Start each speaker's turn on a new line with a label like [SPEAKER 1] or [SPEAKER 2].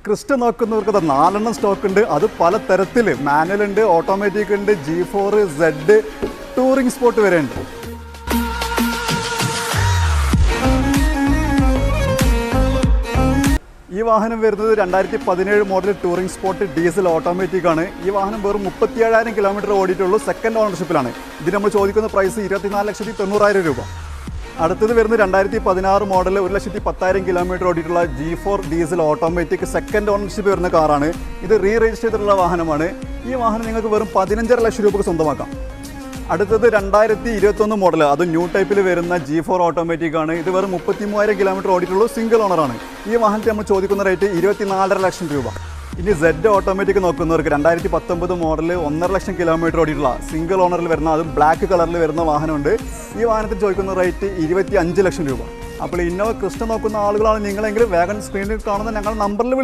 [SPEAKER 1] Crysta നോക്കുന്നവർക്ക് അത് 4 stock ഉണ്ട്. അത് പല തരത്തിൽ മാനുവൽ ഉണ്ട്, ഓട്ടോമാറ്റിക് ഉണ്ട്, G4, Z, ടൂറിംഗ് സ്പോട്ട് വരെ ഉണ്ട്. ഈ വാഹനം വരുന്നത് 2017 model touring spot diesel automatic ആണ്. ഈ വാഹനം വെറും 37,000 കിലോമീറ്റർ ഓടിയിട്ടുള്ളൂ. സെക്കൻഡ് ഓണർഷിപ്പിലാണ്. ഇതിന് നമ്മൾ ചോദിക്കുന്ന പ്രൈസ് 24,90,000 രൂപ. അടുത്തത് വരുന്നത് 2016 മോഡൽ 1,10,000 കിലോമീറ്റർ ഓടിയിട്ടുള്ള G4 diesel automatic second ownership വരുന്ന കാറാണ്. ഇത് രജിസ്റ്റർ ചെയ്തിട്ടുള്ള വാഹനമാണ്. ഈ വാഹനം നിങ്ങൾക്ക് വെറും 15.5 ലക്ഷം രൂപയ്ക്ക് സ്വന്തമാക്കാം. അടുത്തത് 2021 മോഡൽ, അത് ന്യൂ ടൈപ്പിൽ വരുന്ന G4 ഓട്ടോമാറ്റിക് ആണ്. ഇത് വെറും 33,000 കിലോമീറ്റർ ഓടിയിട്ടുള്ളൂ. സിംഗിൾ ഓണറാണ്. ഈ വാഹനത്തെ നമ്മൾ ചോദിക്കുന്ന റേറ്റ് 24.5 ലക്ഷം രൂപ. ഇനി Z ഓട്ടോമാറ്റിക് നോക്കുന്നവർക്ക് 2019 മോഡൽ 1.5 ലക്ഷം കിലോമീറ്റർ ഓടിയിട്ടുള്ള സിംഗിൾ ഓണറിൽ വരുന്ന, അത് ബ്ലാക്ക് കളറിൽ വരുന്ന വാഹനമുണ്ട്. ഈ വാഹനത്തിൽ ചോദിക്കുന്ന റേറ്റ് 25 ലക്ഷം രൂപ. അപ്പോൾ ഇന്നോവ ക്രിസ്റ്റ നോക്കുന്ന ആളുകളാണ് നിങ്ങളെങ്കിൽ വേഗം സ്ക്രീനിൽ കാണുന്ന ഞങ്ങളുടെ നമ്പറിൽ